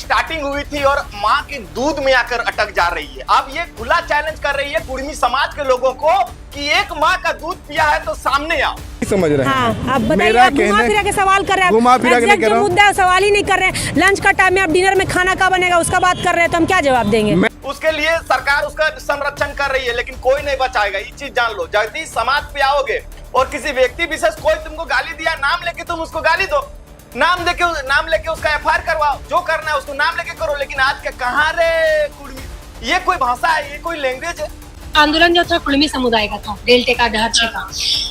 Starting हुई थी और माँ के दूध में आकर अटक जा रही है। अब ये खुला चैलेंज कर रही है कुर्मी समाज के लोगों को कि एक माँ का दूध पिया है तो सामने आओ। समझ रहे हैं। हाँ, आप बताइए, आप घुमा फिरा के सवाल कर रहे हैं, घुमा फिरा के नहीं कर रहा हूं। मुद्दा है, सवाल ही नहीं कर रहे हैं। लंच का टाइम में आप डिनर में खाना का बनेगा उसका बात कर रहे हैं, तो हम क्या जवाब देंगे? उसके लिए सरकार उसका संरक्षण कर रही है, लेकिन कोई नहीं बचाएगा। ये चीज जान लो, जल्दी समाज पे आओगे और किसी व्यक्ति विशेष कोई तुमको गाली दिया, नाम लेके तुम उसको गाली दो, नाम लेके उसका एफआईआर करवाओ, जो करना है उसको नाम लेके करो। लेकिन आज के कहाँ रे कुर्मी, ये कोई भाषा है, ये कोई लैंग्वेज है? आंदोलन जो था कुर्मी समुदाय का था, रेल का ढांचे का,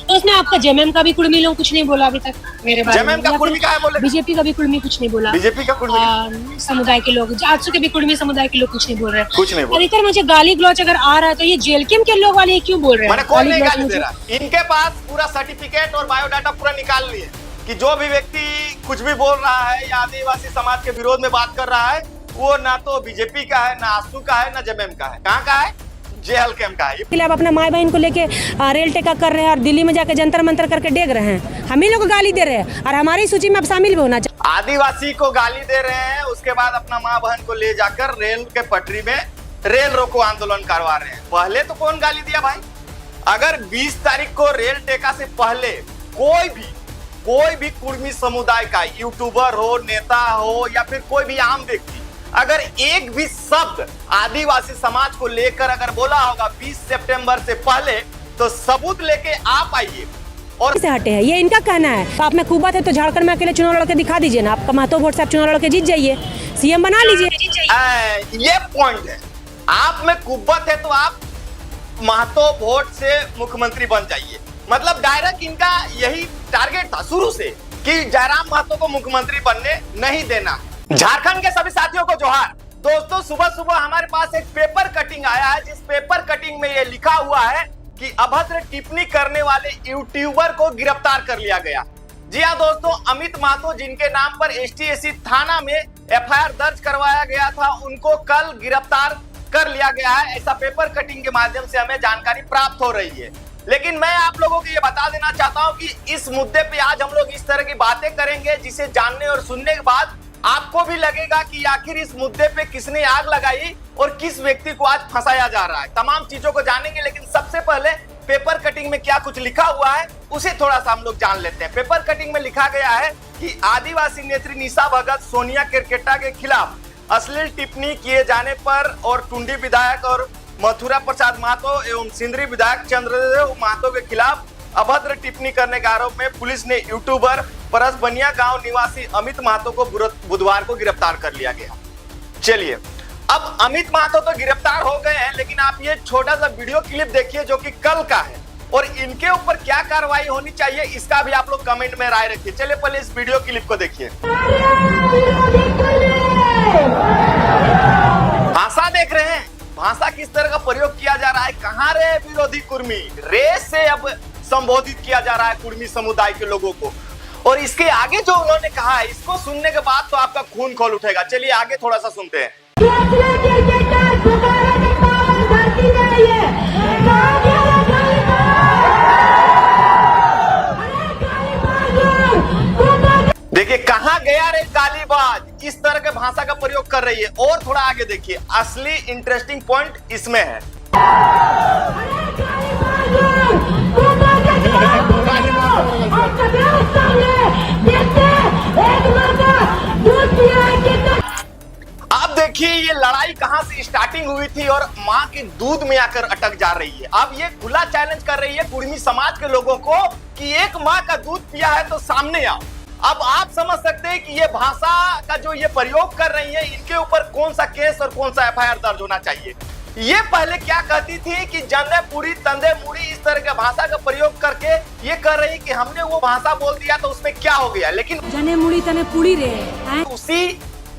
तो उसमें आपका जेएमएम का भी कुर्मी लोग कुछ नहीं बोला अभी तक मेरे बारे में। जेएमएम का कुर्मी क्या है बोले? बीजेपी का भी कुर्मी कुछ नहीं बोला। बीजेपी का कुर्मी समुदाय के लोग, आजसू के भी कुर्मी समुदाय के लोग कुछ नहीं बोल रहे हैं। कुछ नहीं बोल। अधिकतर मुझे गाली गलौज अगर आ रहा है तो ये जेलकेम के लोग वाले क्यों बोल रहे हैं? मैंने कोई नहीं गाली दे रहा, इनके पास पूरा सर्टिफिकेट और बायोडाटा पूरा निकाल लिए कि जो भी व्यक्ति कुछ भी बोल रहा है या आदिवासी समाज के विरोध में बात कर रहा है, वो ना तो बीजेपी का है, ना आजसू का है, ना जेएमएम का है। कहाँ का है? जेल कैंप का है। आप अपना माई बहन को लेके रेल टेका कर रहे हैं और दिल्ली में जाकर जंतर मंतर करके डेग रहे हैं, हम ही लोग को गाली दे रहे हैं और हमारी सूची में आप शामिल भी होना चाहिए। आदिवासी को गाली दे रहे हैं, उसके बाद अपना माँ बहन को ले जाकर रेल के पटरी में रेल रोको आंदोलन करवा रहे हैं। पहले तो कौन गाली दिया भाई? अगर 20 तारीख को रेल टेका से पहले कोई भी कुर्मी समुदाय का यूट्यूबर हो, नेता हो या फिर कोई भी आम व्यक्ति अगर एक भी शब्द आदिवासी समाज को लेकर अगर बोला होगा 20 सितंबर से पहले, तो सबूत लेके आप आइए और से हटे हैं, ये इनका कहना है। तो आप में कुबत है तो झारखंड में अकेले चुनाव लड़के दिखा दीजिए ना, आपका महतो वोट से आप चुनाव लड़के जीत जाइए, सीएम बना लीजिए। ये पॉइंट है, आप में कुब्बत है तो आप महतो वोट से मुख्यमंत्री बन जाइए। मतलब डायरेक्ट इनका यही टारगेट था शुरू से कि जयराम महतो को मुख्यमंत्री बनने नहीं देना। झारखंड के सभी साथियों को जोहार। दोस्तों, सुबह सुबह हमारे पास एक पेपर कटिंग आया है, जिस पेपर कटिंग में ये लिखा हुआ है कि अभद्र टिप्पणी करने वाले यूट्यूबर को गिरफ्तार कर लिया गया। जी हाँ दोस्तों, अमित महतो जिनके नाम पर एसटीएसी थाना में एफआईआर दर्ज करवाया गया था, उनको कल गिरफ्तार कर लिया गया है। ऐसा पेपर कटिंग के माध्यम से हमें जानकारी प्राप्त हो रही है। लेकिन मैं आप लोगों को ये बता देना चाहता हूँ कि इस मुद्दे पे आज हम लोग इस तरह की बातें करेंगे जिसे जानने और सुनने के बाद आपको भी लगेगा कि आखिर इस मुद्दे पे किसने आग लगाई और किस व्यक्ति को आज फंसाया जा रहा है। तमाम चीजों को जानेंगे, लेकिन सबसे पहले पेपर कटिंग में क्या कुछ लिखा हुआ है उसे थोड़ा सा हम लोग जान लेते हैं। पेपर कटिंग में लिखा गया है कि आदिवासी नेत्री निशा भगत सोनिया केरकेट्टा के खिलाफ अश्लील टिप्पणी किए जाने पर और टुंडी विधायक और मथुरा प्रसाद महतो एवं सिंदरी विधायक चंद्रदेव महतो के खिलाफ अभद्र टिप्पणी करने के आरोप में पुलिस ने यूट्यूबर परसबनिया गांव निवासी अमित महतो को बुधवार को गिरफ्तार कर लिया गया। चलिए, अब अमित महतो तो गिरफ्तार हो गए हैं, लेकिन आप ये छोटा सा वीडियो क्लिप देखिए जो कि कल का है और इनके ऊपर क्या कार्रवाई होनी चाहिए इसका भी आप लोग कमेंट में राय रखिए। चलिए पहले इस वीडियो क्लिप को देखिए। भाषा देख रहे हैं, भाषा किस तरह का प्रयोग किया जा रहा है। कहाँ रे विरोधी कुर्मी, रे से अब संबोधित किया जा रहा है कुर्मी समुदाय के लोगों को। और इसके आगे जो उन्होंने कहा है, इसको सुनने के बाद तो आपका खून खौल उठेगा। चलिए आगे थोड़ा सा सुनते हैं। देखिए, कहाँ गया रे गालीबाज, इस तरह के भाषा का प्रयोग कर रही है। और थोड़ा आगे देखिए, असली इंटरेस्टिंग पॉइंट इसमें है। अब देखिए ये लड़ाई कहां से स्टार्टिंग हुई थी और मां के दूध में आकर अटक जा रही है। अब ये खुला चैलेंज कर रही है कुर्मी समाज के लोगों को कि एक मां का दूध पिया है तो सामने आओ। अब आप समझ सकते हैं कि ये भाषा का जो ये प्रयोग कर रही है, इनके ऊपर कौन सा केस और कौन सा एफआईआर दर्ज होना चाहिए। ये पहले क्या कहती थी कि जंदे पूरी तंदे मुड़ी, इस तरह के भाषा का प्रयोग करके ये कर रही कि हमने वो भाषा बोल दिया तो उसमें क्या हो गया। लेकिन जने मुड़ी तने पूरी रहे, उसी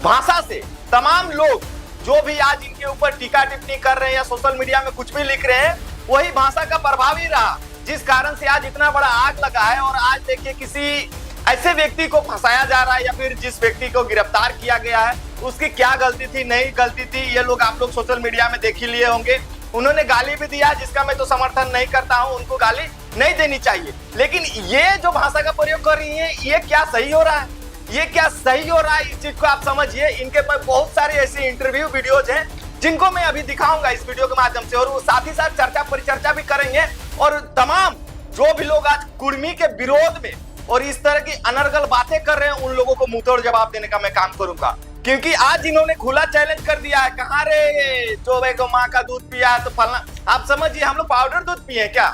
भाषा से तमाम लोग जो भी आज इनके ऊपर टीका टिप्पणी कर रहे हैं या सोशल मीडिया में कुछ भी लिख रहे हैं, वही भाषा का प्रभाव ही रहा, जिस कारण से आज इतना बड़ा आग लगा है। और आज देखिए किसी ऐसे व्यक्ति को फंसाया जा रहा है या फिर जिस व्यक्ति को गिरफ्तार किया गया है उसकी क्या गलती थी, नहीं गलती थी, ये लोग आप लोग सोशल मीडिया में देख ही लिए होंगे। उन्होंने गाली भी दिया, जिसका मैं तो समर्थन नहीं करता हूं, उनको गाली नहीं देनी चाहिए। लेकिन ये जो भाषा का प्रयोग कर रही है, ये क्या सही हो रहा है? ये क्या सही हो रहा है, इस चीज को आप समझिए। इनके पास बहुत सारे ऐसे इंटरव्यू वीडियोज हैं जिनको मैं अभी दिखाऊंगा इस वीडियो के माध्यम से, और वो साथ ही साथ चर्चा परिचर्चा भी करेंगे। और तमाम जो भी लोग आज कुर्मी के विरोध में और इस तरह की अनर्गल बातें कर रहे हैं, उन लोगों को मुंहतोड़ जवाब देने का मैं काम करूंगा। क्योंकि आज इन्होंने खुला चैलेंज कर दिया है, कहाँ रे जो भाई को माँ का दूध पिया तो फलना। आप समझिए, हम लोग पाउडर दूध पिए क्या?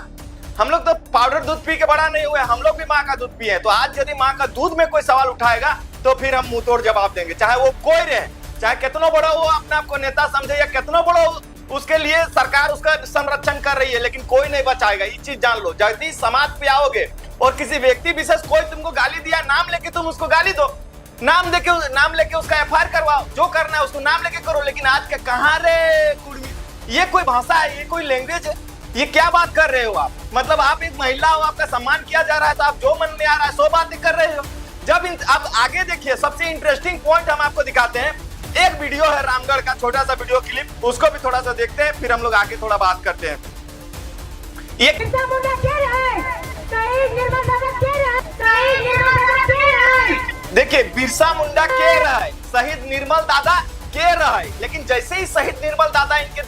हम लोग तो पाउडर दूध पी के बड़ा नहीं हुए, हम लोग भी माँ का दूध पिए। तो आज यदि माँ का दूध में कोई सवाल उठाएगा तो फिर हम मुंहतोड़ जवाब देंगे, चाहे वो कोई रहे, चाहे कितना बड़ा वो अपने आप को नेता समझे या कितना बड़ा उसके लिए सरकार उसका संरक्षण कर रही है, लेकिन कोई नहीं बचाएगा। ये चीज जान लो, यदि समाज पे आओगे और किसी व्यक्ति विशेष कोई तुमको गाली दिया, नाम लेके तुम उसको गाली दो, नाम लेके उसका एफआईआर करवाओ, जो करना है उसको नाम लेके करो। लेकिन आज के कहाँ रे कुर्मी, ये कोई भाषा है, ये कोई लैंग्वेज है? ये क्या बात कर रहे हो आप? मतलब आप एक महिला हो, आपका सम्मान किया जा रहा है, तो आप जो मन में आ रहा है सो बातें कर रहे हो। अब आगे देखिए, सबसे इंटरेस्टिंग पॉइंट हम आपको दिखाते हैं। एक वीडियो है रामगढ़ का, छोटा सा वीडियो क्लिप, उसको भी थोड़ा सा देखते हैं, फिर हम लोग आगे थोड़ा बात करते हैं। देखिए, बिरसा मुंडा कह रहा है, शहीद निर्मल दादा कह रहा है, लेकिन जैसे ही शहीद निर्मल दादा इनके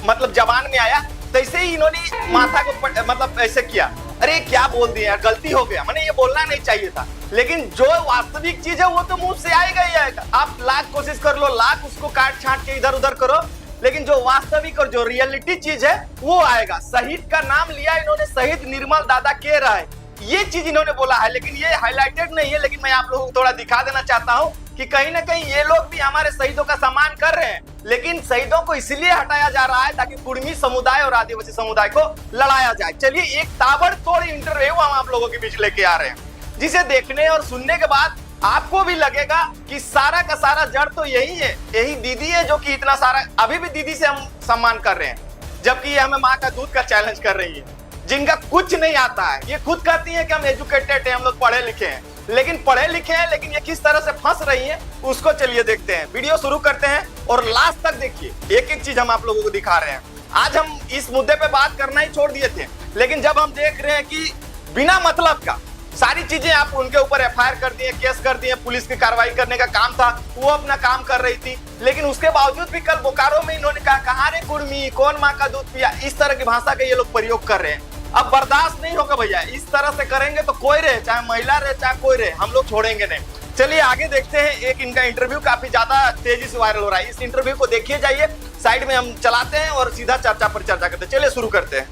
मतलब जबान में आया, तैसे ही इन्होंने माथा को मतलब ऐसे किया। अरे क्या बोल दिया, गलती हो गया, मैंने ये बोलना नहीं चाहिए था। लेकिन जो वास्तविक चीज है वो तो मुंह से आएगा ही आएगा। आप लाख कोशिश कर लो, लाख उसको काट छांट के इधर उधर करो, लेकिन जो वास्तविक और जो रियलिटी चीज है वो आएगा। शहीद का नाम लिया इन्होंने, शहीद निर्मल दादा कह रहा है, ये चीज इन्होंने बोला है, लेकिन ये हाईलाइटेड नहीं है। लेकिन मैं आप लोगों को थोड़ा दिखा देना चाहता हूँ कि कहीं ना कहीं ये लोग भी हमारे शहीदों का सम्मान कर रहे हैं, लेकिन शहीदों को इसलिए हटाया जा रहा है ताकि कुर्मी समुदाय और आदिवासी समुदाय को लड़ाया जाए। चलिए, एक ताबड़तोड़ इंटरव्यू हम आप लोगों के बीच लेके आ रहे हैं, जिसे देखने और सुनने के बाद आपको भी लगेगा कि सारा का सारा जड़ तो यही है, यही दीदी है जो कि इतना सारा अभी भी दीदी से हम सम्मान कर रहे हैं, जबकि ये हमें माँ का दूध का चैलेंज कर रही है, जिनका कुछ नहीं आता है। ये खुद कहती है कि हम एजुकेटेड हैं, हम लोग पढ़े लिखे हैं, लेकिन पढ़े लिखे हैं, लेकिन ये किस तरह से फंस रही हैं उसको चलिए देखते हैं। वीडियो शुरू करते हैं और लास्ट तक देखिए, एक एक चीज हम आप लोगों को दिखा रहे हैं। आज हम इस मुद्दे पे बात करना ही छोड़ दिए थे, लेकिन जब हम देख रहे हैं कि बिना मतलब का सारी चीजें आप उनके ऊपर एफआईआर कर दिए, केस कर दिए, पुलिस की कार्रवाई करने का काम था, वो अपना काम कर रही थी, लेकिन उसके बावजूद भी कल बोकारो में इन्होंने कहा, कहाँ रे कुर्मी, कौन माँ का दूध पिया, इस तरह की भाषा का ये लोग प्रयोग कर रहे हैं। अब बर्दाश्त नहीं होगा भैया, इस तरह से करेंगे तो कोई रहे, चाहे महिला रहे चाहे कोई रहे, हम लोग छोड़ेंगे नहीं। चलिए आगे देखते हैं। एक इनका इंटरव्यू काफी ज्यादा तेजी से वायरल हो रहा है, इस इंटरव्यू को देखिए जाइए, साइड में हम चलाते हैं और सीधा चर्चा पर चर्चा करते हैं। चलिए शुरू करते हैं।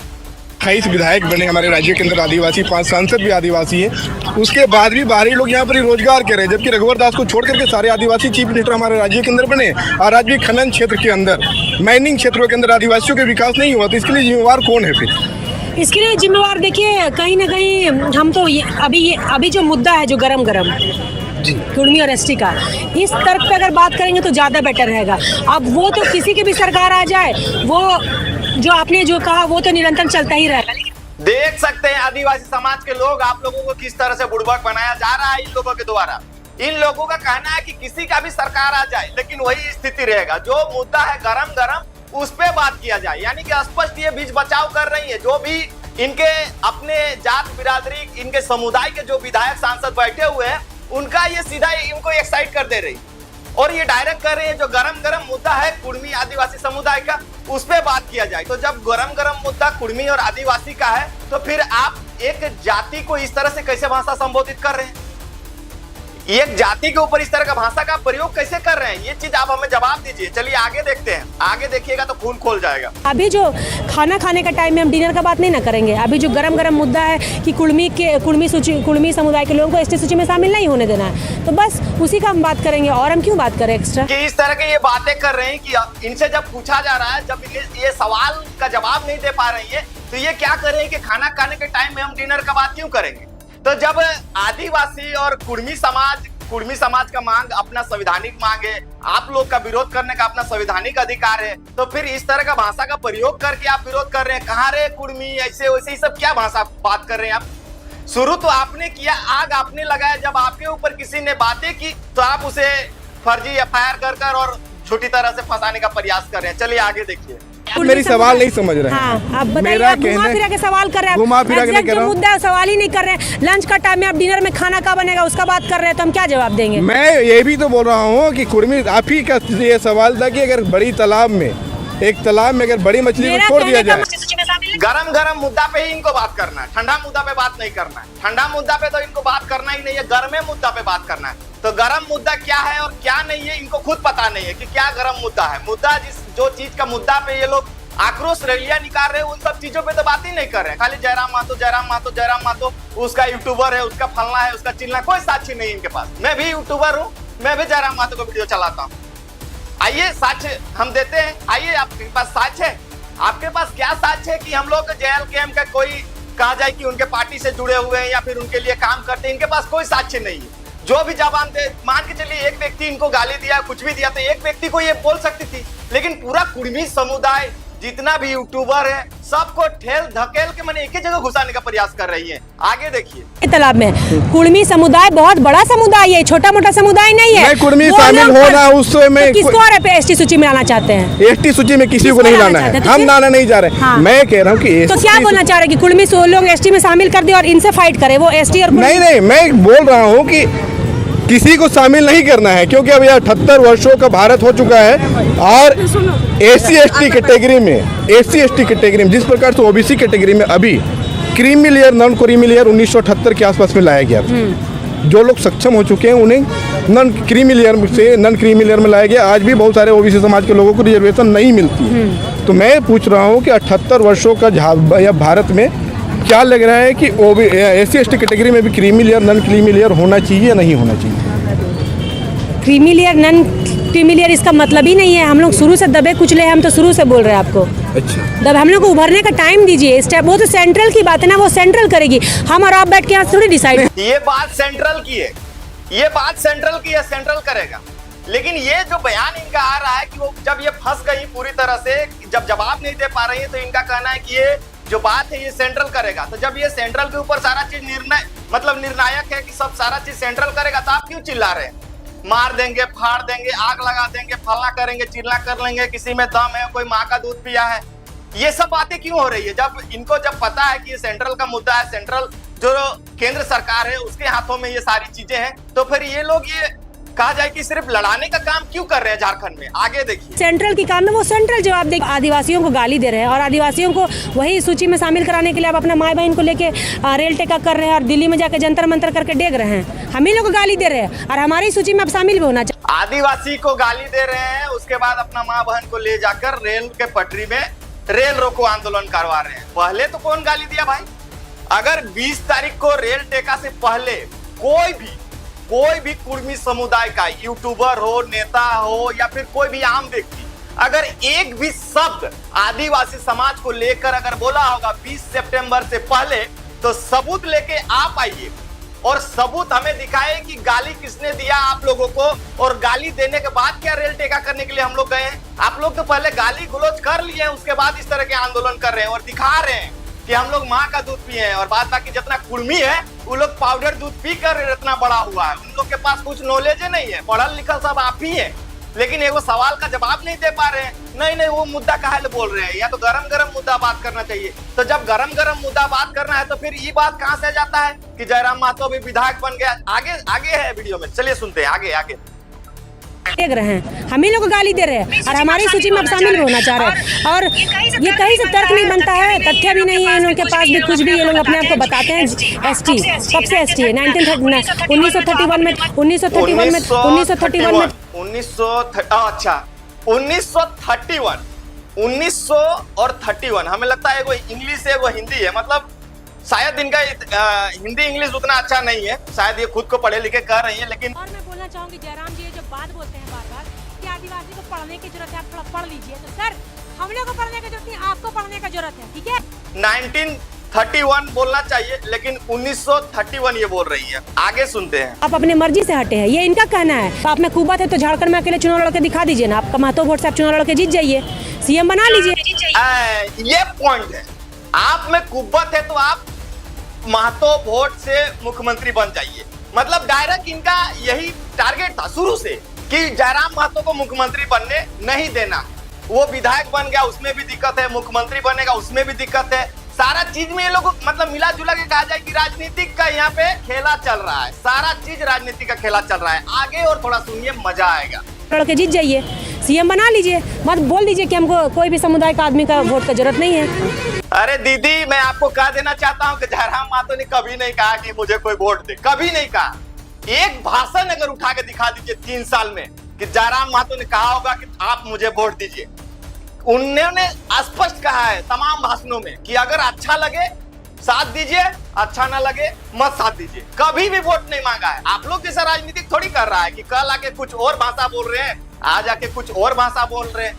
28 विधायक बने हमारे राज्य के अंदर आदिवासी, 5 सांसद भी आदिवासी हैं, उसके बाद भी बाहरी लोग यहाँ पर ही रोजगार कर रहे हैं, जबकि रघुवर दास को छोड़ करके सारे आदिवासी चीफ मिनिस्टर हमारे राज्य के अंदर बने। और आज भी खनन क्षेत्र के अंदर, माइनिंग क्षेत्रों के अंदर आदिवासियों के विकास नहीं हुआ, तो इसके लिए जिम्मेवार कौन है फिर? इसके लिए जिम्मेवार देखिए, कहीं ना कहीं हम तो अभी जो मुद्दा है, जो गरम कुर्मी और एसटी का, इस तर्क पे अगर बात करेंगे तो ज़्यादा बेटर रहेगा। अब वो तो किसी की भी सरकार आ जाए, वो जो आपने जो कहा वो तो निरंतर चलता ही रहेगा। देख सकते हैं आदिवासी समाज के लोग आप लोगों को किस तरह से बुड़बक बनाया जा रहा है इन लोगों के द्वारा। इन लोगों का कहना है कि किसी का भी सरकार आ जाए, लेकिन वही स्थिति रहेगा, जो मुद्दा है गरम उस पे बात किया जाए। यानी कि स्पष्ट ये बीच बचाव कर रही है, जो भी इनके अपने जात बिरादरी, इनके समुदाय के जो विधायक सांसद बैठे हुए हैं, उनका ये सीधा इनको एक्साइट कर दे रही, और ये डायरेक्ट कर रहे हैं जो गरम मुद्दा है कुर्मी आदिवासी समुदाय का, उस पे बात किया जाए। तो जब गरम मुद्दा कुर्मी और आदिवासी का है, तो फिर आप एक जाति को इस तरह से कैसे भाषा संबोधित कर रहे हैं? एक जाति के ऊपर इस तरह का भाषा का प्रयोग कैसे कर रहे हैं? ये चीज आप हमें जवाब दीजिए। चलिए आगे देखते हैं, आगे देखिएगा तो खून खोल जाएगा। अभी जो खाना खाने का टाइम में हम डिनर का बात नहीं ना करेंगे, अभी जो गरम मुद्दा है कि कुर्मी समुदाय के लोगों को एसटी सूची में शामिल नहीं होने देना है, तो बस उसी का हम बात करेंगे। और हम क्यों बात करें एक्स्ट्रा कि इस तरह के ये बातें कर रहे हैं कि इनसे जब पूछा जा रहा है, जब ये सवाल का जवाब नहीं दे पा रही है, तो ये क्या कर रहे हैं कि खाना खाने के टाइम में हम डिनर का बात क्यों करेंगे? तो जब आदिवासी और कुर्मी समाज का मांग अपना संवैधानिक मांग है, आप लोग का विरोध करने का अपना संवैधानिक अधिकार है, तो फिर इस तरह का भाषा का प्रयोग करके आप विरोध कर रहे हैं। कहाँ रे कुर्मी, ऐसे वैसे, ही सब क्या भाषा बात कर रहे हैं आप? शुरू तो आपने किया, आग आपने लगाया, जब आपके ऊपर किसी ने बातें की तो आप उसे फर्जी एफआईआर कर और झूठी तरह से फंसाने का प्रयास कर रहे हैं। चलिए आगे देखिए। मेरी सवाल नहीं समझ रहे हैं। हाँ, अब बताइए, मेरा आप घुमा कहना- फिरा के सवाल कर रहे हैं। घुमा फिरा के नहीं Exact कर रहा जो हूं। मुद्दा है, सवाल ही नहीं कर रहे हैं। लंच का टाइम में आप डिनर में खाना का बनेगा उसका बात कर रहे हैं, तो हम क्या जवाब देंगे? मैं ये भी तो बोल रहा हूँ कि कुर्मी आप ही का ये सवाल था कि अगर बड़ी तालाब में एक तालाब में अगर बड़ी मछली मेरा को छोड़ दिया कहने का जाए, गरम गरम मुद्दा पे ही इनको बात करना है, ठंडा मुद्दा पे बात नहीं करना है। ठंडा मुद्दा पे तो इनको बात करना ही नहीं है, गर्मे मुद्दा पे बात करना है। तो गरम मुद्दा क्या है और क्या नहीं है इनको खुद पता नहीं है कि क्या गरम मुद्दा है। मुद्दा जो चीज का मुद्दा पे ये लोग आक्रोश रैलियां निकाल रहे हैं, उन सब चीजों पे तो बात ही नहीं कर रहे हैं। खाली जयराम महतो, उसका यूट्यूबर है, उसका फलना है, उसका चिल्ला, कोई साक्षी नहीं इनके पास। मैं भी यूट्यूबर हूँ, मैं भी जयराम महतो को वीडियो चलाता हूँ। आइए साक्ष्य हम देते हैं, आइए आपके पास साक्ष्य है। आपके पास क्या साक्ष्य है कि हम लोग JLKM का कोई कहा जाए कि उनके पार्टी से जुड़े हुए हैं या फिर उनके लिए काम करते हैं? इनके पास कोई साक्ष्य नहीं है। जो भी जवान दे, मान के चलिए एक व्यक्ति इनको गाली दिया, कुछ भी दिया, तो एक व्यक्ति को ये बोल सकती थी, लेकिन पूरा कुर्मी समुदाय जितना भी यूट्यूबर है सबको ठेल धकेल के मैंने एक ही जगह घुसाने का प्रयास कर रही है। आगे देखिए तालाब में कुर्मी समुदाय बहुत बड़ा समुदाय है, छोटा मोटा समुदाय नहीं है। मैं कुर्मी वो शामिल लोग होना उसमें तो किसको और ST सूची में लाना चाहते हैं? ST सूची में किसी को किसको नहीं लाना लाना चाहते है, हैं? तो हम फिर- लाना नहीं जा रहे। हाँ। मैं कह रहा हूँ कि तो क्या बोलना चाह रहे हैं कि कुर्मी से वो लोग ST में शामिल कर दे और इनसे फाइट करे, वो ST और कुर्मी- नहीं, मैं बोल रहा हूँ कि किसी को शामिल नहीं करना है, क्योंकि अब यह 78 वर्षों का भारत हो चुका है और SC/ST कैटेगरी में जिस प्रकार से OBC कैटेगरी में अभी creamy layer non creamy layer 1978 के आसपास में लाया गया था। जो लोग सक्षम हो चुके हैं उन्हें नॉन क्रीमी लेयर से नॉन क्रीमी लेयर में लाया गया। आज भी बहुत सारे OBC समाज के लोगों को रिजर्वेशन नहीं मिलती। तो मैं पूछ रहा हूँ कि 78 वर्षों का या भारत में क्या लग रहा है कि SC/ST कैटेगरी में भी creamy layer non creamy layer होना चाहिए या नहीं होना चाहिए? Creamy layer non creamy layer इसका मतलब ही नहीं है। हम लोग शुरू से दबे कुचले हैं, हम तो शुरू से बोल रहे हैं आपको। अच्छा, जब हम लोग को उभरने का टाइम दीजिए, स्टेप वो तो सेंट्रल की बात है ना, वो सेंट्रल करेगी। हम और आप बैठ के यहाँ थोड़ी डिसाइड। ये बात सेंट्रल की है, ये बात सेंट्रल की है, सेंट्रल करेगा। लेकिन ये जो बयान इनका आ रहा है कि वो जब ये फंस गई पूरी तरह से, जब जवाब नहीं दे पा रही है, तो इनका कहना है कि ये जो बात है ये सेंट्रल करेगा। तो जब ये सेंट्रल के ऊपर सारा चीज निर्णायक है कि सब सारा चीज सेंट्रल करेगा, तो आप क्यों चिल्ला रहे हैं? मार देंगे, फाड़ देंगे, आग लगा देंगे, फलना करेंगे, चिल्ला कर लेंगे, किसी में दम है, कोई माँ का दूध पिया है, ये सब बातें क्यों हो रही है? जब पता है कि ये सेंट्रल का मुद्दा है, सेंट्रल जो केंद्र सरकार है उसके हाथों में ये सारी चीजें हैं, तो फिर ये लोग ये कहा जाए कि सिर्फ लड़ाने का काम क्यों कर रहे हैं झारखंड में? आगे देखिए, सेंट्रल की काम में वो सेंट्रल जवाब दे। आदिवासियों को गाली दे रहे हैं और आदिवासियों को वही सूची में शामिल कराने के लिए आप अपना माई बहन को लेके रेल टेका कर रहे हैं और दिल्ली में जाके जंतर मंतर करके डेग रहे हैं। हम ही लोग को गाली दे रहे हैं और हमारी सूची में आप शामिल भी होना चाहिए। आदिवासी को गाली दे रहे हैं, उसके बाद अपना माँ बहन को ले जाकर रेल के पटरी में रेल रोको आंदोलन करवा रहे हैं। पहले तो कौन गाली दिया भाई? अगर 20 तारीख को रेल टेका से पहले कोई भी कुर्मी समुदाय का यूट्यूबर हो, नेता हो या फिर कोई भी आम व्यक्ति अगर एक भी शब्द आदिवासी समाज को लेकर अगर बोला होगा 20 सितंबर से पहले, तो सबूत लेके आप आइए और सबूत हमें दिखाए कि गाली किसने दिया आप लोगों को, और गाली देने के बाद क्या रेल टेका करने के लिए हम लोग गए हैं? आप लोग तो पहले गाली गलौज कर लिए हैं, उसके बाद इस तरह के आंदोलन कर रहे हैं और दिखा रहे हैं कि हम लोग माँ का दूध पिए हैं, और बात बाकी जितना कुर्मी है वो लोग पाउडर दूध पी कर इतना बड़ा हुआ है। उन लोग के पास कुछ नॉलेज नहीं है, पढ़ल लिखल सब आप ही है, लेकिन एगो सवाल का जवाब नहीं दे पा रहे हैं। नहीं वो मुद्दा काहे ले बोल रहे हैं? या तो गरम मुद्दा बात करना चाहिए। तो जब गरम मुद्दा बात करना है तो फिर ये बात कहाँ से जाता है कि जयराम महतो भी विधायक बन गया? आगे है वीडियो में, चलिए सुनते हैं आगे। देख रहे हैं, हम ही लोग को गाली दे रहे हैं और हमारी सूची में आप शामिल भी होना चाह रहे हैं। और ये कहीं से तर्क नहीं बनता है, तथ्य भी नहीं है इनके पास भी कुछ भी। ये लोग अपने आप को बताते हैं ST। कब से ST है? 1931 में 1931 और 31 हमें लगता है एगो इंग्लिश है एगो हिंदी है, मतलब शायद इनका हिंदी इंग्लिश उतना अच्छा नहीं है, शायद ये खुद को पढ़े लिखे कर रही है। लेकिन और मैं बोलना चाहूंगी जयराम जी जब बात बोलते हैं बार कि आदिवासी को पढ़ने की जरूरत है, आप थोड़ा पढ़ लीजिए, तो सर हम लोग को पढ़ने की जरूरत नहीं, आपको पढ़ने की जरूरत है, ठीक है? 1931 बोलना चाहिए, लेकिन 1931 ये बोल रही है। आगे सुनते हैं। आप अपने मर्जी से हटे हैं, ये इनका कहना है। तो आप में कुबत है तो झारखंड में अकेले चुनाव लड़के दिखा दीजिए ना, आपका महतो वोट से आप चुनाव लड़के जीत जाइए, CM बना लीजिए। ये पॉइंट है, आप में कुब्बत है तो आप महतो वोट से मुख्यमंत्री बन जाइए। मतलब डायरेक्ट इनका यही टारगेट था शुरू से कि जयराम महतो को मुख्यमंत्री बनने नहीं देना। वो विधायक बन गया उसमें भी दिक्कत है, मुख्यमंत्री बनेगा उसमें भी दिक्कत है। सारा चीज में ये लोग मतलब मिला जुला के कहा जाए कि राजनीतिक का यहाँ पे खेला चल रहा है, सारा चीज राजनीति का खेला चल रहा है। आगे और थोड़ा सुनिए, मजा आएगा। लड़के जीत जाइए, सीएम बना लीजिए, मत बोल दीजिए कि हमको कोई भी समुदाय का आदमी का वोट का जरूरत नहीं है। अरे दीदी, मैं आपको कह देना चाहता हूँ कि जयराम महतो ने कभी नहीं कहा कि मुझे कोई वोट दे, कभी नहीं कहा। एक भाषण अगर उठा के दिखा दीजिए 3 साल में कि जयराम महतो ने कहा होगा कि आप मुझे वोट दीजिए। उन्होंने स्पष्ट कहा है तमाम भाषणों में कि अगर अच्छा लगे साथ दीजिए, अच्छा ना लगे मत साथ दीजिए। कभी भी वोट नहीं मांगा है। आप लोग जैसा राजनीतिक थोड़ी कर रहा है कि कल आके कुछ और भाषा बोल रहे हैं, आज आके कुछ और भाषा बोल रहे हैं।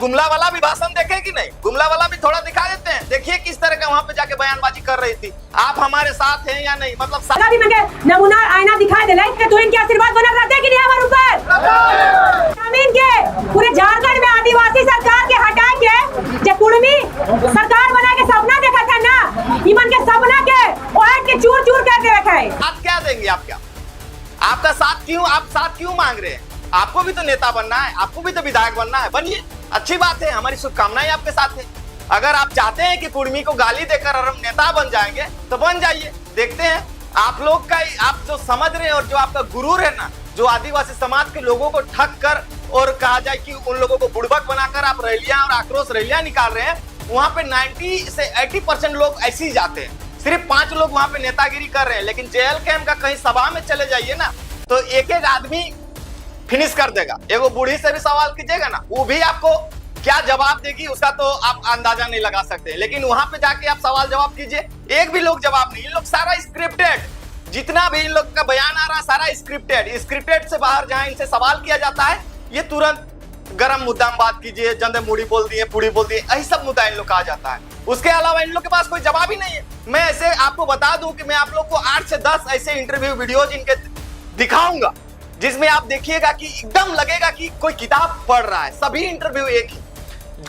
गुमला वाला भी भाषण देखे कि नहीं? गुमला वाला भी थोड़ा दिखा देते हैं, देखिए किस तरह का वहां पे जाके बयानबाजी कर रही थी। आप हमारे साथ हैं या नहीं, मतलब सारा भी मगे नमूना आईना दिखाई देले तो इनके आशीर्वाद बना रहते कि नहीं हमारे ऊपर? जमीन के पूरे झारखंड में आदिवासी सरकार के हटा के जो कुर्मी सरकार बना के सपना देखा था ना, इमन के सपना के ओट के चूर चूर करके रखा है। आप क्या देंगे? आप क्या, आपका साथ क्यों, आप साथ क्यों मांग रहे हैं? आपको भी तो नेता बनना है, आपको भी तो विधायक बनना है, बनिए, अच्छी बात है, हमारी शुभकामनाएं आपके साथ है। अगर आप चाहते हैं कि कुर्मी को गाली देकर हम नेता बन जाएंगे तो बन जाइए। देखते हैं आप लोग का, आप जो समझ रहे हैं और जो आपका गुरूर है ना, जो आदिवासी समाज के लोगों को ठग कर और कहा जाए कि उन लोगों को बुड़बक बनाकर आप रैलियां और आक्रोश रैलियां निकाल रहे हैं, वहां पे 90 से 80% लोग ऐसे ही जाते हैं। सिर्फ 5 लोग वहां पे नेतागिरी कर रहे हैं, लेकिन जेएल कैंप का कहीं सभा में चले जाइए ना तो एक एक आदमी फिनिश कर देगा। एगो बूढ़ी से भी सवाल कीजिएगा ना, वो भी आपको क्या जवाब देगी उसका तो आप अंदाजा नहीं लगा सकते। लेकिन वहां पे जाके आप सवाल जवाब कीजिए, एक भी लोग जवाब नहीं। इन लोग सारा स्क्रिप्टेड, जितना भी इन लोग का बयान आ रहा है सारा स्क्रिप्टेड से बाहर जहां इनसे सवाल किया जाता है ये तुरंत गरम मुद्दा में बात कीजिए, जंदे मुड़ी बोल दिए, पूड़ी बोल दिए, यही सब मुद्दा इन लोग का आ जाता है। उसके अलावा इन लोग के पास कोई जवाब ही नहीं है। मैं ऐसे आपको बता दूं कि मैं आप लोग को 8 से 10 ऐसे इंटरव्यू वीडियोज इनके दिखाऊंगा जिसमें आप देखिएगा कि एकदम लगेगा कि कोई किताब पढ़ रहा है। सभी इंटरव्यू एक ही,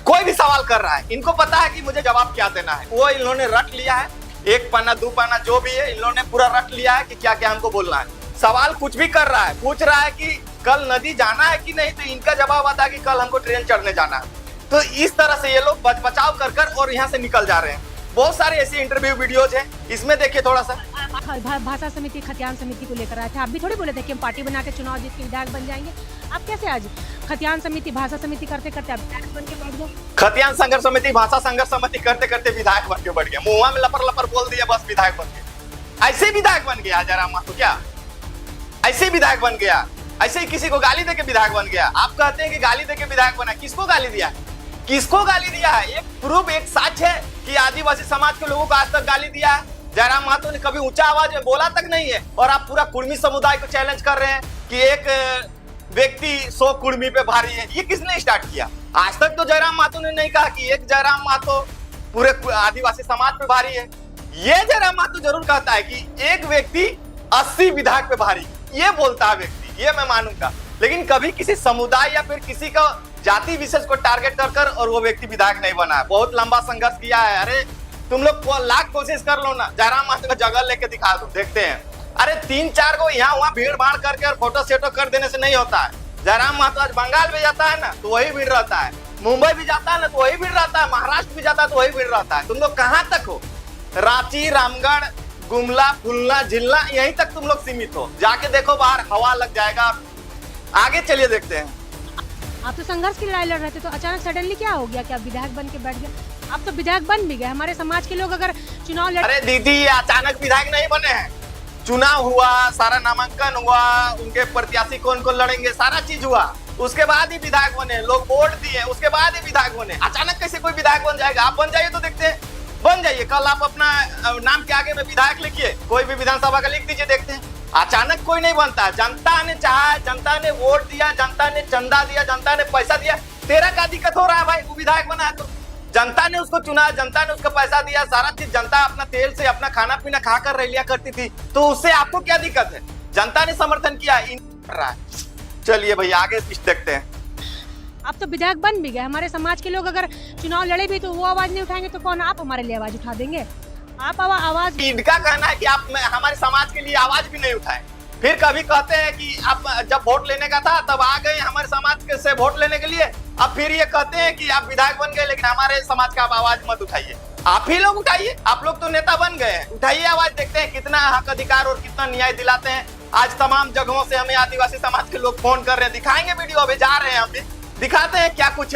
कोई भी सवाल कर रहा है, इनको पता है कि मुझे जवाब क्या देना है। वो इन्होंने रट लिया है, 1 पन्ना 2 पन्ना जो भी है इन्होंने पूरा रट लिया है कि क्या क्या हमको बोलना है। सवाल कुछ भी कर रहा है, पूछ रहा है कि कल नदी जाना है कि नहीं, तो इनका जवाब आता है कि कल हमको ट्रेन चढ़ने जाना है। तो इस तरह से ये लोग बचाव कर कर और यहाँ से निकल जा रहे हैं। बहुत सारे ऐसे इंटरव्यू वीडियोज हैं, इसमें देखिए थोड़ा सा। भाषा समिति, खतियान समिति को लेकर आए थे, आप भी थोड़ी बोले थे कि हम पार्टी बना के चुनाव जीत के विधायक बन जाएंगे। आप कैसे आज खतियान समिति, भाषा समिति करते करते आप विधायक बन के बैठ गए? खतियान संघर्ष समिति, भाषा संघर्ष समिति करते करते विधायक बन के बैठ गया, मुंह में लपर लपर बोल दिया, बस विधायक बन गया। ऐसे विधायक बन गया जयराम महतो, क्या ऐसे विधायक बन गया? ऐसे ही किसी को गाली देके विधायक बन गया? आप कहते हैं कि गाली देके विधायक बना, किसको गाली दिया? किसको गाली दिया है? एक प्रूफ, एक साक्ष्य है कि आदिवासी समाज के लोगों को आज तक गाली दिया है। जयराम महतो ने कभी ऊंचा आवाज में बोला तक नहीं है, और आप पूरा कुर्मी समुदाय को चैलेंज कर रहे हैं कि एक व्यक्ति 100 कुर्मी पे भारी है। ये किसने स्टार्ट किया? आज तक तो जयराम महतो ने नहीं कहा कि एक जयराम महतो पूरे आदिवासी समाज पे भारी है। ये जयराम महतो जरूर कहता है कि एक व्यक्ति 80 विधायक पे भारी, ये बोलता है व्यक्ति, ये मैं मानूंगा। लेकिन कभी किसी समुदाय या फिर किसी का जाति विशेष को टारगेट कर कर और वो व्यक्ति विधायक नहीं बना है। बहुत लंबा संघर्ष किया है। अरे तुम लोग लाख कोशिश कर लो ना, जयराम महतो का जगह लेके दिखा दो, देखते हैं। अरे 3-4 को यहाँ वहाँ भीड़ भाड़ करके और फोटो सेटो कर देने से नहीं होता है। जयराम महतो आज बंगाल भी जाता है ना तो वही भीड़ रहता है, मुंबई भी जाता है ना तो वही भीड़ रहता है, महाराष्ट्र भी जाता है तो वही भीड़ रहता है। तुम लोग कहाँ तक हो? रांची, रामगढ़, गुमला, फुलना, जिला, यहीं तक तुम लोग सीमित हो। जाके देखो बाहर, हवा लग जाएगा। आगे चलिए देखते हैं। आप तो संघर्ष की लड़ाई लड़ रहे थे, तो अचानक सडनली क्या हो गया कि आप विधायक बन के बैठ गए? आप तो विधायक बन भी गए। हमारे समाज के लोग अगर चुनाव लड़... अरे दीदी, अचानक विधायक नहीं बने हैं। चुनाव हुआ, सारा नामांकन हुआ, उनके प्रत्याशी कौन कौन लड़ेंगे, सारा चीज हुआ, उसके बाद ही विधायक बने। लोग वोट दिए, उसके बाद ही विधायक बने। अचानक कैसे कोई विधायक बन जाएगा? आप बन जाइए तो देखते हैं, बन जाइए। कल आप अपना नाम के आगे में विधायक लिखिए, कोई भी विधानसभा का लिख दीजिए, देखते हैं। अचानक कोई नहीं बनता। जनता ने चाहा, जनता ने वोट दिया, जनता ने चंदा दिया, जनता ने पैसा दिया। तेरा क्या दिक्कत हो रहा है भाई? वो विधायक बना है तो जनता ने उसको चुना, जनता ने उसको पैसा दिया, सारा चीज जनता अपना तेल से अपना खाना पीना खाकर रैलियां करती थी, तो उससे आपको क्या दिक्कत है? जनता ने समर्थन किया, कर रहा है। चलिए भैया आगे देखते हैं। आप तो विधायक बन भी गए। हमारे समाज के लोग अगर चुनाव लड़े भी तो वो आवाज नहीं उठाएंगे तो कौन आप हमारे लिए आवाज उठा देंगे? आप आवाज, इनका कहना है कि आप हमारे समाज के लिए आवाज भी नहीं उठाए। फिर कभी कहते हैं कि आप जब वोट लेने का था तब आ गए हमारे समाज के से वोट लेने के लिए, अब फिर ये कहते हैं कि आप विधायक बन गए लेकिन हमारे समाज का आप आवाज मत उठाइए। आप ही लोग उठाइए, आप लोग तो नेता बन गए हैं, उठाइए आवाज, देखते हैं कितना हक अधिकार और कितना न्याय दिलाते हैं। आज तमाम जगहों से हमें आदिवासी समाज के लोग फोन कर रहे हैं, दिखाएंगे वीडियो, अभी जा रहे हैं हम भी, दिखाते हैं क्या कुछ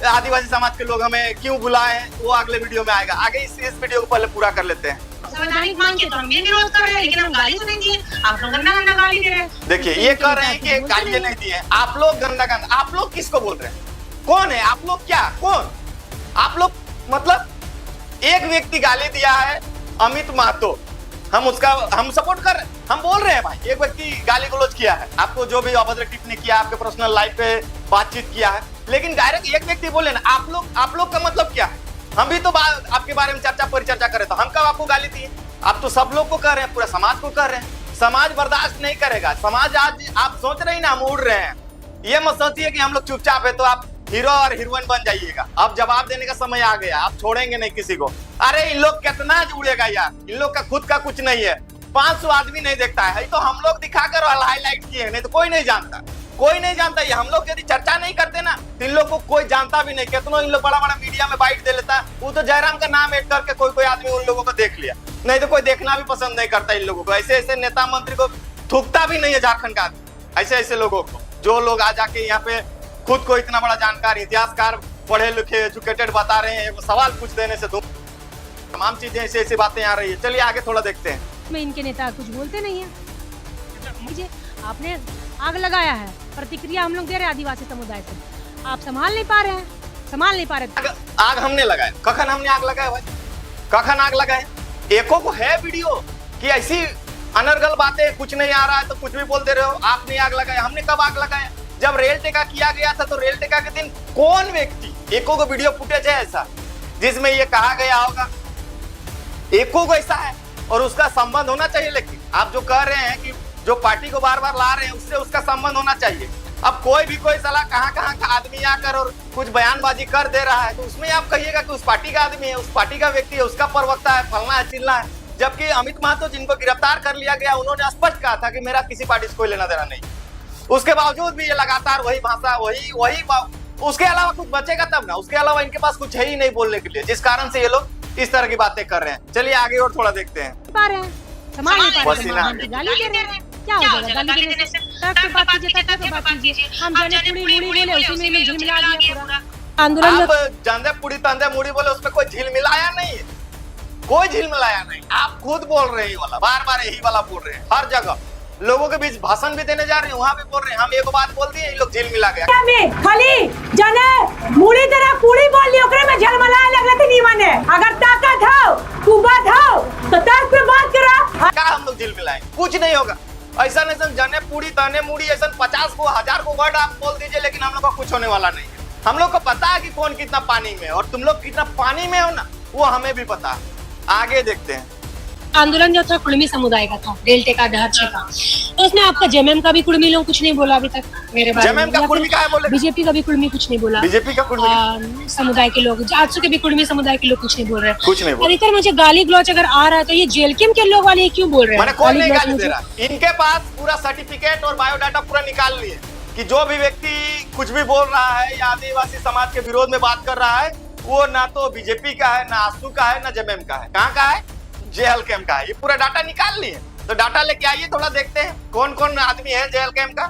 आदिवासी समाज के लोग हमें क्यों बुलाए हैं, वो अगले वीडियो में आएगा। आगे इस वीडियो को पहले पूरा कर लेते हैं। संवैधानिक मांग के तो हम ये विरोध कर रहे हैं, लेकिन हम गाली तो नहीं दिए, आप लोग गंदा गंदा गाली दे रहे हैं। देखिए ये कह रहे हैं कि गाली नहीं दी है, आप लोग गंदा गंदा, आप लोग किसको बोल रहे हैं? कौन है आप लोग? क्या कौन आप लोग? मतलब एक व्यक्ति गाली दिया है, अमित महतो, हम सपोर्ट कर रहे हैं, हम बोल रहे हैं भाई एक व्यक्ति गाली गलौज किया है, आपको जो भी अभद्र टिप्पणी किया, आपके पर्सनल लाइफ पे बातचीत किया है, लेकिन डायरेक्ट एक व्यक्ति बोले ना, आप लोग का मतलब क्या है? हम भी तो आपके बारे में चर्चा परिचर्चा करें, तो हम कब आपको गाली दिए? आप तो सब लोग को कर रहे हैं, पूरे समाज को कर रहे हैं। समाज बर्दाश्त नहीं करेगा। समाज आज आप सोच रहे हैं ना हम उड़ रहे हैं, ये मत सोचिए कि हम लोग चुपचाप है तो आप हीरो और हीरोइन बन जाइएगा। अब जवाब देने का समय आ गया, आप छोड़ेंगे नहीं किसी को। अरे इन लोग कितना उड़ेगा यार, इन लोग का खुद का कुछ नहीं है, 500 आदमी नहीं देखता है, तो हम लोग दिखाकर हाईलाइट किए, नहीं तो कोई नहीं जानता, कोई नहीं जानता। ये हम लोग यदि चर्चा नहीं करते ना तो इन लोग को कोई जानता भी नहीं। कितना इन लोग बड़ा बड़ा मीडिया में बाइट दे लेता है, वो तो जयराम का नाम ऐड करके कोई आदमी उन लोगों को देख लिया, नहीं तो कोई देखना भी पसंद नहीं करता इन लोगों को। ऐसे ऐसे नेता मंत्री को थूकता भी नहीं है झारखंड का आदमी, ऐसे ऐसे लोगों को, जो लोग आ जाके यहाँ पे खुद को इतना बड़ा जानकार, इतिहासकार, पढ़े लिखे, एजुकेटेड बता रहे हैं, सवाल पूछ देने से तमाम चीजें ऐसी ऐसी बातें आ रही है। चलिए आगे थोड़ा देखते हैं। में इनके नेता कुछ बोलते नहीं है। मुझे आपने आग लगाया है, प्रतिक्रिया हम लोग दे रहे हैं आदिवासी समुदाय से, आप संभाल नहीं पा रहे हैं, संभाल नहीं पा रहे। आग हमने लगाया, कखन हमने आग लगाया भाई, कखन आग लगाए? एको को है वीडियो कि ऐसी अनर्गल बातें, कुछ नहीं आ रहा है तो कुछ भी बोल दे रहे हो, आपने आग लगाया। हमने कब आग लगाया? जब रेल टेका किया गया था, तो रेल टेका के दिन कौन व्यक्ति, एको को वीडियो फुटेज है ऐसा जिसमें ये कहा गया होगा? एको को ऐसा है, और उसका संबंध होना चाहिए। लेकिन आप जो कह रहे हैं कि जो पार्टी को बार बार ला रहे हैं, उससे उसका संबंध होना चाहिए। अब कोई साला कहाँ का आदमी आकर और कुछ बयानबाजी कर दे रहा है, तो उसमें आप कहिएगा कि उस पार्टी का आदमी है, उस पार्टी का व्यक्ति है, उसका प्रवक्ता है, फलना है, चिल्ला है। जबकि अमित महतो जिनको गिरफ्तार कर लिया गया, उन्होंने स्पष्ट कहा था कि मेरा किसी पार्टी से कोई लेना देना नहीं। उसके बावजूद भी ये लगातार वही भाषा, वही उसके अलावा कुछ बचेगा तब ना, उसके अलावा इनके पास कुछ है ही नहीं बोलने के लिए, जिस कारण से ये लोग इस तरह की बातें कर रहे हैं। चलिए आगे और थोड़ा देखते हैं। संभाल नहीं पा रहे हैं, गाली दे रहे हैं, क्या हो जाएगा गाली देने से? तक पे बात कीजिए, हम जाने पूरी मुड़ी बोले, उसी में झिलमिला दिया पूरा आंदोलन। आप जाने पूरी तंदे मुड़ी बोले, उसमें कोई झिलमिलाया नहीं है, कोई झिलमिलाया नहीं। आप खुद बोल रहे हैं वाला, बार बार यही वाला बोल रहे हैं, हर जगह लोगों के बीच भाषण भी देने जा रहे हैं, वहाँ भी बोल रहे हैं। हम एक बात बोल दिए, ये लोग झिलमिला गया। खाली जाने मुड़ी तरह पूरी बोल ली, ओकरे में झलमलाए लगले थे नहीं माने। अगर ताकत हो, कुवत हो, तो तर्क पे बात करा। क्या हम लोग झिलमिलाएं? कुछ नहीं होगा। ऐसा नहीं जाने पूरी तने मुड़ी, ऐसा 50 को 1000 को वर्ड आप बोल दीजिए, लेकिन हम लोग का कुछ होने वाला नहीं है। हम लोग को पता है कि कौन कितना पानी में है, और तुम लोग कितना पानी में हो ना, वो हमें भी पता है। आगे देखते हैं। आंदोलन जो था कुड़मी समुदाय का था, रेल टेका ढांचे का, तो उसमें आपका जेएमएम का भी कुड़मी लोग कुछ नहीं बोला अभी तक मेरे बारे में। जेएमएम का कुड़मी क्या बोले? बीजेपी का भी कुड़मी कुछ नहीं बोला। बीजेपी का कुड़मी समुदाय के लोग, आजसू के भी कुड़मी समुदाय के लोग कुछ नहीं बोल रहे, कुछ नहीं बोल रहे। अधिकतर मुझे गाली गलौज अगर आ रहा है तो ये जेलकेम के लोग वाले क्यों बोल रहे हैं? कौन नहीं गाली दे रहा? इनके पास पूरा सर्टिफिकेट और बायोडाटा पूरा निकाल लिए कि जो भी व्यक्ति कुछ भी बोल रहा है या आदिवासी समाज के विरोध में बात कर रहा है, वो ना तो बीजेपी का है, ना आजसू का है, ना जेएमएम का है। कहाँ का है? जेएल कैम्प का है। ये पूरा डाटा निकाल लिए, तो डाटा लेके आइए, थोड़ा देखते हैं कौन कौन आदमी है जेएल कैम्प का।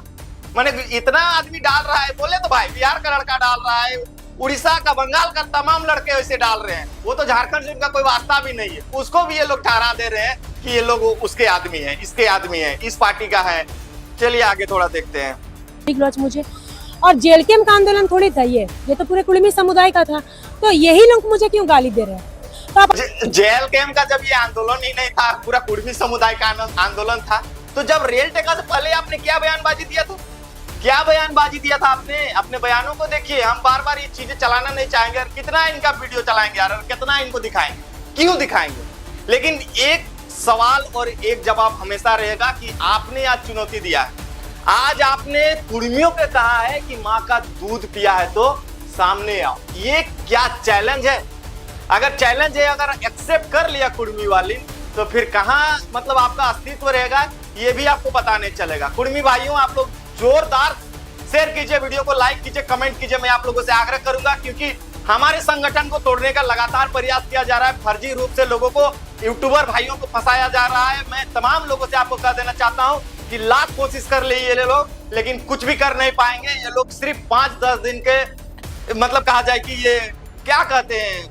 मैंने इतना आदमी डाल रहा है, बोले तो भाई बिहार का लड़का डाल रहा है, उड़ीसा का, बंगाल का तमाम लड़के वैसे डाल रहे हैं। वो तो झारखंड से उनका कोई वास्ता भी नहीं है, उसको भी ये लोग ठहरा दे रहे हैं कि ये लोग उसके आदमी है, इसके आदमी है, इस पार्टी का है। चलिए आगे थोड़ा देखते हैं। मुझे और जेल कैम्प का आंदोलन थोड़ी था, ये तो पूरे कुड़मी समुदाय का था, तो यही लोग मुझे क्यों गाली दे रहे हैं? तो जेएल कैम्प का जब ये आंदोलन ही नहीं था, पूरा कुड़मी समुदाय का आंदोलन था, तो जब रेल टेका से पहले आपने क्या बयानबाजी दिया था? क्या बयानबाजी दिया था आपने? अपने बयानों को देखिए। हम बार बार ये चीजें चलाना नहीं चाहेंगे, और कितना इनका वीडियो चलाएंगे यार, और कितना इनको दिखाएंगे, क्यों दिखाएंगे? लेकिन एक सवाल और एक जवाब हमेशा रहेगा कि आपने आज चुनौती दिया है, आज आपने कुड़मियों पे कहा है कि माँ का दूध पिया है तो सामने आओ। ये क्या चैलेंज है? अगर चैलेंज है, अगर एक्सेप्ट कर लिया कुड़मी वाली, तो फिर कहाँ मतलब आपका अस्तित्व रहेगा ये भी आपको पता नहीं चलेगा। कुर्मी भाइयों, आप लोग जोरदार शेयर कीजिए, वीडियो को लाइक कीजिए, कमेंट कीजिए। मैं आप लोगों से आग्रह करूंगा, क्योंकि हमारे संगठन को तोड़ने का लगातार प्रयास किया जा रहा है। फर्जी रूप से लोगों को, यूट्यूबर भाइयों को फंसाया जा रहा है। मैं तमाम लोगों से आपको कह देना चाहता हूं कि लाख कोशिश कर लिए ये लोग, लेकिन कुछ भी कर नहीं पाएंगे। ये लोग सिर्फ 5-10 दिन के, मतलब कहा जाए कि ये क्या कहते हैं,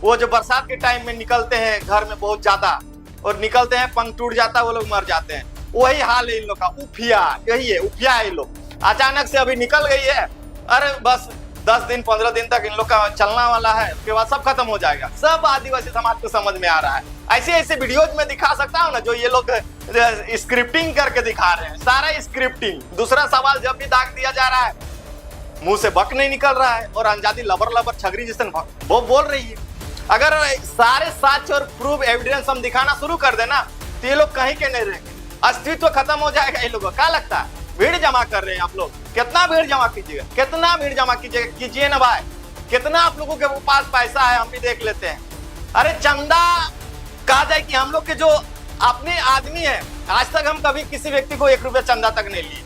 वो जो बरसात के टाइम में निकलते हैं घर में बहुत ज्यादा, और निकलते हैं पंख टूट जाता है, वो लोग मर जाते हैं। वही हाल है इन लोग का, उफिया, यही है, उफिया है इन लोग। अचानक से अभी निकल गई है, अरे बस 10 दिन 15 दिन तक इन लोग का चलना वाला है, उसके बाद सब खत्म हो जाएगा। सब आदिवासी समाज को समझ में आ रहा है। ऐसे ऐसे वीडियोज में दिखा सकता हूँ ना, जो ये लोग स्क्रिप्टिंग करके दिखा रहे हैं, सारा स्क्रिप्टिंग। दूसरा सवाल जब भी दाग दिया जा रहा है, मुंह से बक नहीं निकल रहा है, और अंजादी लबर लबर छगरी जिसन वो बोल रही है। अगर सारे साक्ष्य और प्रूफ एविडेंस हम दिखाना शुरू कर देना, तो ये लोग कहीं के नहीं रहेंगे, अस्तित्व खत्म हो जाएगा ये लोगों का। क्या लगता है? भीड़ जमा कर रहे हैं आप लोग, कितना भीड़ जमा कीजिएगा, कितना भीड़ जमा कीजिएगा, कीजिए ना भाई। कितना आप लोगों के पास पैसा है, हम भी देख लेते हैं। अरे चंदा कहा जाए कि हम लोग के जो अपने आदमी है, आज तक हम कभी किसी व्यक्ति को 1 रुपया चंदा तक नहीं लिए,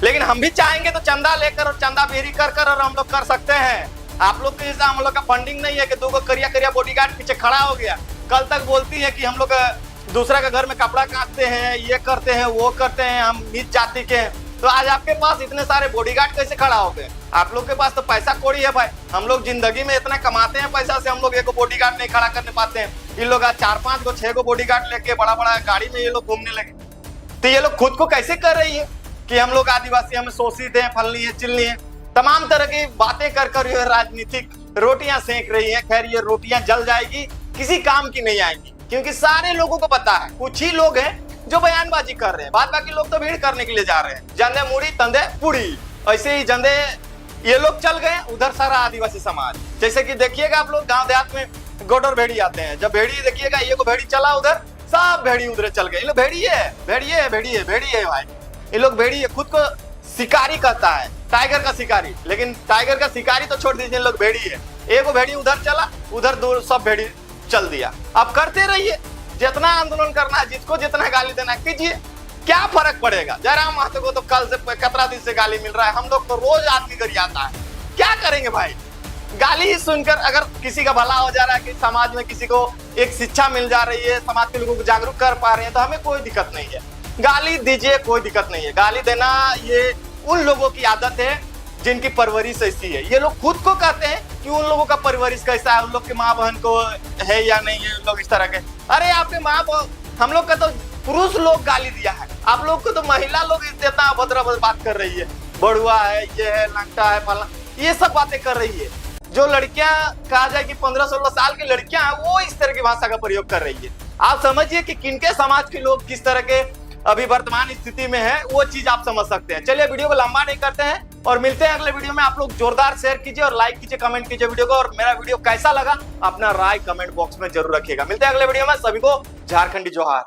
लेकिन हम भी चाहेंगे तो चंदा लेकर और चंदा बेरी कर कर और हम लोग कर सकते हैं। आप लोग के जैसा हम लोग का फंडिंग नहीं है कि 2 करिया करिया बॉडीगार्ड पीछे खड़ा हो गया। कल तक बोलती है कि हम लोग दूसरा के घर में कपड़ा काटते हैं, ये करते हैं, वो करते हैं, हम नीच जाति के हैं। तो आज आपके पास इतने सारे बॉडीगार्ड कैसे खड़ा हो गए? आप लोग के पास तो पैसा कौड़ी है भाई। हम लोग जिंदगी में इतना कमाते हैं पैसा से, हम लोग एक बॉडीगार्ड नहीं खड़ा करने पाते हैं। इन लोग आज 4-5 को 6 को बॉडीगार्ड लेके बड़ा बड़ा गाड़ी में ये लोग घूमने लगे। तो ये लोग खुद को कैसे कर रही है कि हम लोग आदिवासी, हमें शोषित है, फलनी है, चिलनी है, तमाम तरह की बातें कर ये राजनीतिक रोटियां सेक रही है। खैर, ये रोटियां जल जाएगी, किसी काम की नहीं आएंगी, क्योंकि सारे लोगों को पता है। कुछ ही लोग हैं जो बयानबाजी कर रहे हैं, बाद बाकी लोग तो भीड़ करने के लिए जा रहे हैं। जंदे मुड़ी तंदे पुड़ी, ऐसे ही जंदे ये लोग चल गए उधर। सारा आदिवासी समाज, जैसे कि देखिएगा आप लोग गांव देहात में गोडर भेड़ी आते हैं, जब भेड़ी देखिएगा, ये को भेड़ी चला उधर, सब भेड़ी उधर चल गए। ये लोग भेड़ी है, भेड़ी है, भेड़ी है, भेड़ी है भाई। ये लोग भेड़ी है, खुद को शिकारी कहता है, टाइगर का शिकारी, लेकिन टाइगर का शिकारी तो छोड़ दीजिए, लोग भेड़ी है। एक भेड़ी उधर चला, उधर 2 सब भेड़ी चल दिया। अब करते रहिए, जितना आंदोलन करना है, जिसको जितना गाली देना है कीजिए, क्या फर्क पड़ेगा। जयराम महतो को तो कल से 17 दिन से गाली मिल रहा है, हम लोग तो रोज आदमी कर आता है। क्या करेंगे भाई? गाली ही सुनकर अगर किसी का भला हो जा रहा है, कि समाज में किसी को एक शिक्षा मिल जा रही है, समाज के लोगों को जागरूक कर पा रहे हैं, तो हमें कोई दिक्कत नहीं है। गाली दीजिए, कोई दिक्कत नहीं है। गाली देना ये उन लोगों की आदत है जिनकी परवरिश ऐसी है। ये लोग खुद को कहते हैं कि उन लोगों का परवरिश कैसा है, उन लोग के माँ बहन को है या नहीं है, लोग इस तरह के। अरे आपके माँ बहन, हम लोग का तो पुरुष लोग गाली दिया है, आप लोग को तो महिला लोग इतना अभद्र बात कर रही है, बड़ुआ है, ये है, लंगटा है, फला, ये सब बातें कर रही है। जो लड़कियां कहा जाए कि 15-16 साल की लड़कियां हैं, वो इस तरह की भाषा का प्रयोग कर रही है। आप समझिए कि किनके समाज के लोग किस तरह के अभी वर्तमान स्थिति में है, वो चीज आप समझ सकते हैं। चलिए, वीडियो को लंबा नहीं करते हैं और मिलते हैं अगले वीडियो में। आप लोग जोरदार शेयर कीजिए और लाइक कीजिए, कमेंट कीजिए वीडियो को, और मेरा वीडियो कैसा लगा अपना राय कमेंट बॉक्स में जरूर रखिएगा। मिलते हैं अगले वीडियो में। सभी को झारखंडी जोहार।